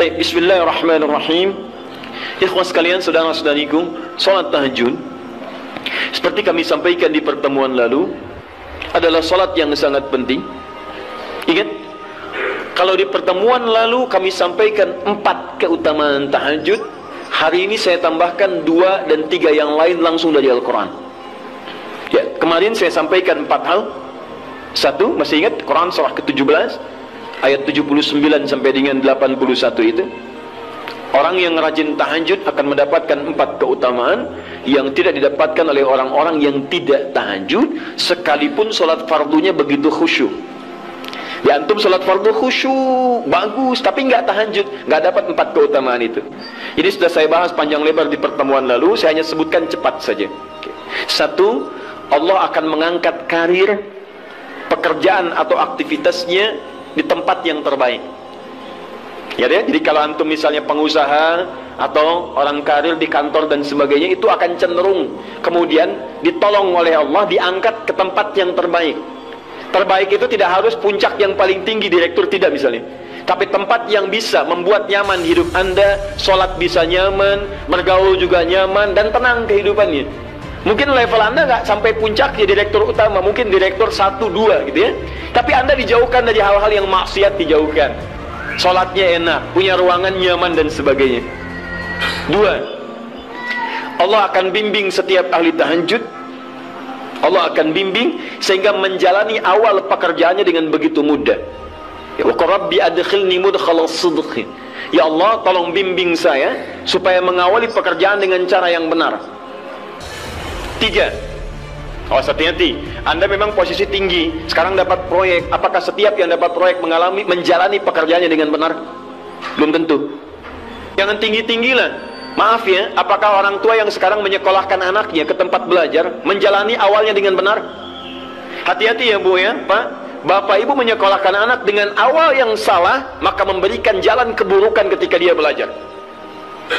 Baik, bismillahirrahmanirrahim. Ikhwan sekalian, saudara-saudariku, salat tahajud seperti kami sampaikan di pertemuan lalu adalah salat yang sangat penting. Ingat, kalau di pertemuan lalu kami sampaikan 4 keutamaan tahajud, hari ini saya tambahkan 2 dan 3 yang lain langsung dari Al-Quran. Ya, kemarin saya sampaikan 4 hal. 1, masih ingat Quran surah ke-17 ayat 79 sampai dengan 81 itu. Orang yang rajin tahajud akan mendapatkan 4 keutamaan yang tidak didapatkan oleh orang-orang yang tidak tahajud, sekalipun solat fardunya begitu khusyuk. Ya, antum solat fardu khusyuk, bagus, tapi nggak tahajud, nggak dapat 4 keutamaan itu. Ini sudah saya bahas panjang lebar di pertemuan lalu, saya hanya sebutkan cepat saja. 1, Allah akan mengangkat karir, pekerjaan atau aktivitasnya di tempat yang terbaik. Ya, jadi kalau antum misalnya pengusaha atau orang karir di kantor dan sebagainya, itu akan cenderung kemudian ditolong oleh Allah, diangkat ke tempat yang terbaik. Terbaik itu tidak harus puncak yang paling tinggi, direktur, tidak misalnya, tapi tempat yang bisa membuat nyaman hidup Anda, sholat bisa nyaman, bergaul juga nyaman, dan tenang kehidupannya. Mungkin level Anda nggak sampai puncak ya direktur utama, mungkin direktur 1, 2 gitu ya, tapi Anda dijauhkan dari hal-hal yang maksiat, dijauhkan. Sholatnya enak, punya ruangan nyaman dan sebagainya. 2, Allah akan bimbing setiap ahli tahajud. Allah akan bimbing sehingga menjalani awal pekerjaannya dengan begitu mudah. Ya, wa rabbi adkhilni mudkhala sidq. Ya Allah, tolong bimbing saya supaya mengawali pekerjaan dengan cara yang benar. 3, hati-hati, Anda memang posisi tinggi, sekarang dapat proyek. Apakah setiap yang dapat proyek menjalani pekerjaannya dengan benar? Belum tentu. Jangan tinggi-tinggilah. Maaf ya, apakah orang tua yang sekarang menyekolahkan anaknya ke tempat belajar menjalani awalnya dengan benar? Hati-hati ya Bu ya, Pak. Bapak Ibu menyekolahkan anak dengan awal yang salah, maka memberikan jalan keburukan ketika dia belajar.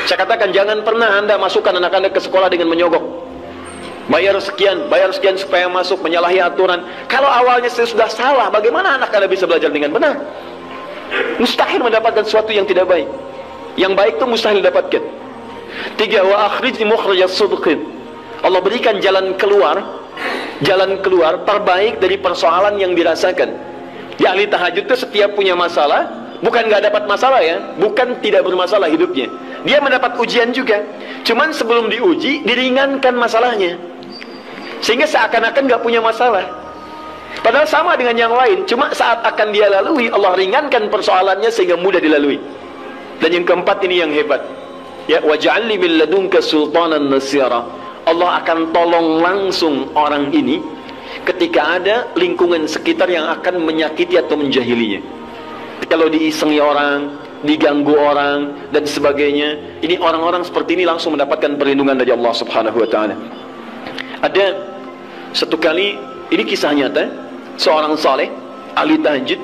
Saya katakan, jangan pernah Anda masukkan anak Anda ke sekolah dengan menyogok. Bayar sekian supaya masuk, menyalahi aturan. Kalau awalnya sudah salah, bagaimana anak Anda bisa belajar dengan benar? Mustahil mendapatkan sesuatu yang tidak baik. Yang baik itu mustahil didapatkan. 3, wa akhrijni mukhrajas sidqin. Allah berikan jalan keluar terbaik dari persoalan yang dirasakan. Di ahli tahajud itu setiap punya masalah, bukan nggak dapat masalah ya, bukan tidak bermasalah hidupnya. Dia mendapat ujian juga, cuman sebelum diuji diringankan masalahnya, sehingga seakan-akan nggak punya masalah. Padahal sama dengan yang lain, cuma saat akan dia lalui, Allah ringankan persoalannya sehingga mudah dilalui. Dan yang keempat ini yang hebat. Ya, waj'alni min ladunka sultanan nasira. Allah akan tolong langsung orang ini ketika ada lingkungan sekitar yang akan menyakiti atau menjahilinya. Kalau diisengi orang, diganggu orang dan sebagainya, ini orang-orang seperti ini langsung mendapatkan perlindungan dari Allah Subhanahu wa taala. Ada satu kali, ini kisah nyata, seorang saleh ahli tahajud,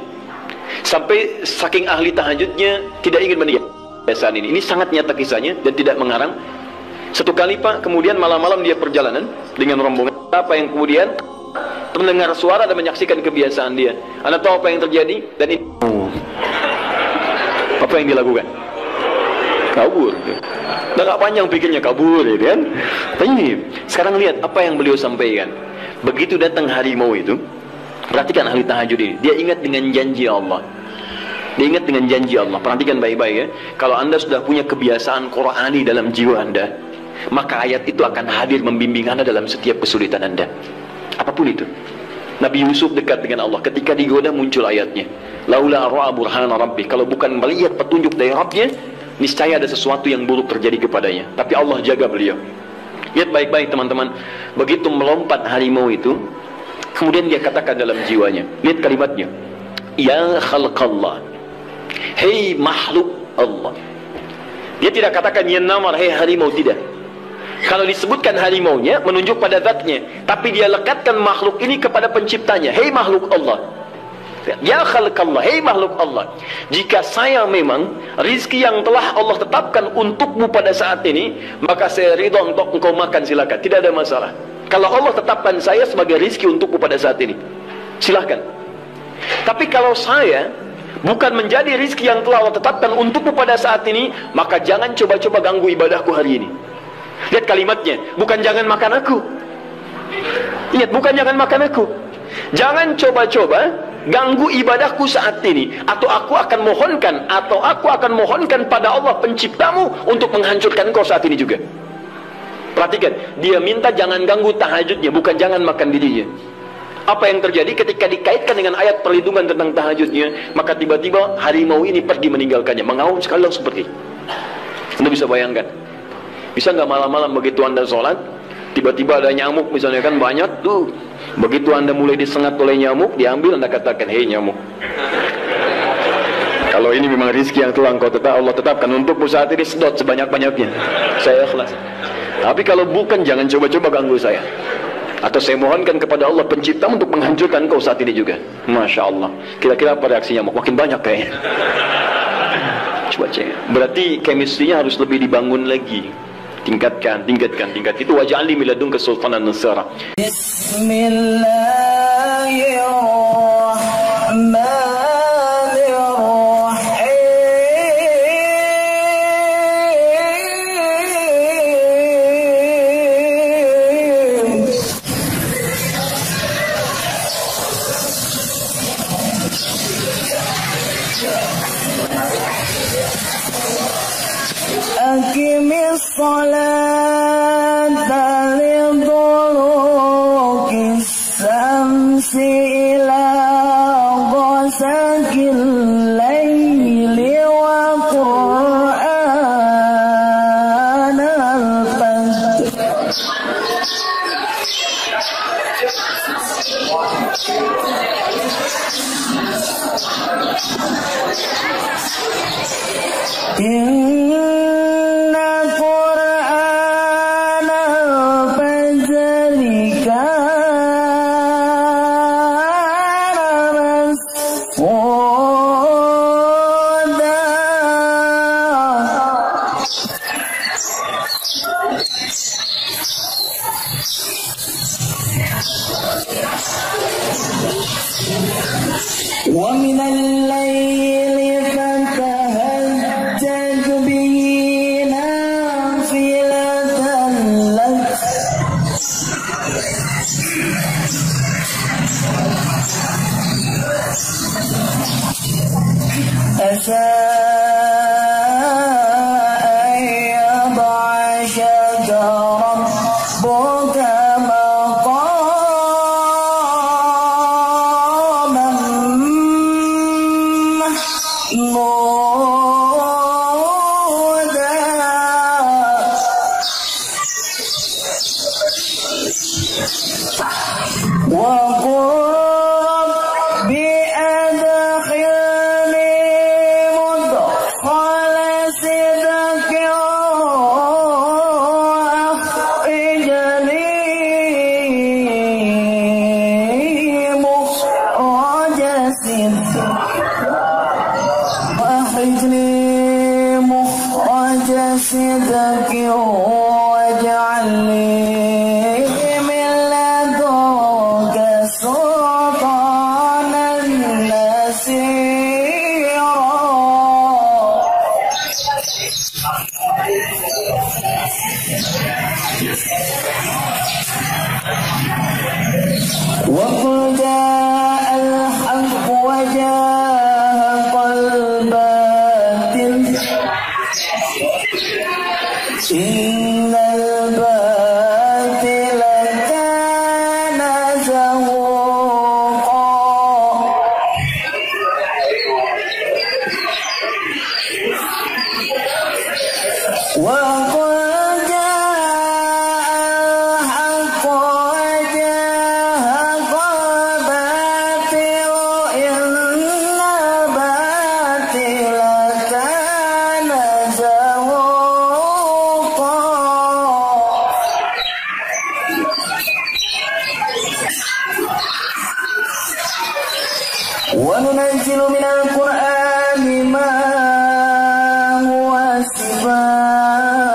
sampai saking ahli tahajudnya tidak ingin meninggal. Ini sangat nyata kisahnya dan tidak mengarang. Satu kali Pak, kemudian malam-malam dia perjalanan dengan rombongan. Apa yang kemudian mendengar suara dan menyaksikan kebiasaan dia. Anda tahu apa yang terjadi? Dan ini apa yang dilakukan? Kabur. Udah gak panjang pikirnya, kabur ya kan? Tapi sekarang lihat apa yang beliau sampaikan. Begitu datang harimau itu, perhatikan ahli tahajud ini, dia ingat dengan janji Allah. Dia ingat dengan janji Allah. Perhatikan baik-baik ya. Kalau Anda sudah punya kebiasaan Qur'ani dalam jiwa Anda, maka ayat itu akan hadir membimbing Anda dalam setiap kesulitan Anda, apapun itu. Nabi Yusuf dekat dengan Allah, ketika digoda muncul ayatnya, laula ra'a burhana rabbi. Kalau bukan melihat petunjuk dari Rabbnya, niscaya ada sesuatu yang buruk terjadi kepadanya. Tapi Allah jaga beliau. Lihat baik-baik teman-teman. Begitu melompat harimau itu, kemudian dia katakan dalam jiwanya, lihat kalimatnya, ya khalqallah, hei makhluk Allah. Dia tidak katakan ya namar, hei harimau, tidak. Kalau disebutkan harimaunya menunjuk pada zatnya, tapi dia lekatkan makhluk ini kepada penciptanya, hei makhluk Allah. Ya khalqallah, hei makhluk Allah. Jika saya memang rizki yang telah Allah tetapkan untukmu pada saat ini, maka saya ridha untuk engkau makan, silakan, tidak ada masalah. Kalau Allah tetapkan saya sebagai rizki untukmu pada saat ini, silahkan. Tapi kalau saya bukan menjadi rizki yang telah Allah tetapkan untukmu pada saat ini, maka jangan coba-coba ganggu ibadahku hari ini. Lihat kalimatnya, bukan jangan makan aku. Lihat, bukan jangan makan aku. Jangan coba-coba ganggu ibadahku saat ini, atau aku akan mohonkan pada Allah penciptamu untuk menghancurkan kau saat ini juga. Perhatikan, dia minta jangan ganggu tahajudnya, bukan jangan makan dirinya. Apa yang terjadi ketika dikaitkan dengan ayat perlindungan tentang tahajudnya, maka tiba-tiba harimau ini pergi meninggalkannya, mengaum sekali langsung pergi. Anda bisa bayangkan, bisa nggak malam-malam begitu Anda sholat, tiba-tiba ada nyamuk misalnya, kan banyak tuh. Begitu Anda mulai disengat oleh nyamuk, diambil, Anda katakan, hei nyamuk, kalau ini memang rizki yang telah Allah tetapkan untukmu saat ini, sedot sebanyak-banyaknya, saya ikhlas. Tapi kalau bukan, jangan coba-coba ganggu saya. Atau saya mohonkan kepada Allah pencipta untuk menghancurkan kau saat ini juga. Masya Allah. Kira-kira apa reaksi nyamuk? Makin banyak kayaknya. Coba cek. Berarti chemistry-nya harus lebih dibangun lagi. Tingkatkan. Itu waj'alni min ladunka sultanan nasara. Bismillahirrahmanirrahim. Aqimis salata liduluki syamsi ila ghasaqil laili wa qur'anal fajr. Inna Qur'anal fajri kana mas'uda. Wa minal layli fatahajjad bihi nafilatan lak. Asa an yab'athaka rabbuka وَنُنَزِّلُ مِنَ الْقُرْآنِ مَا هُوَ شِفَاءٌ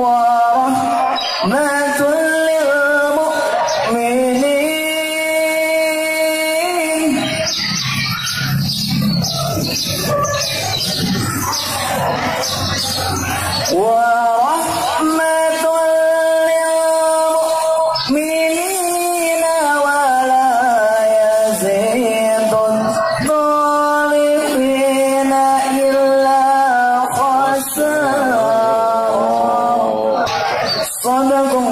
وَرَحْمَةٌ لِلْمُؤْمِنِينَ بعدكم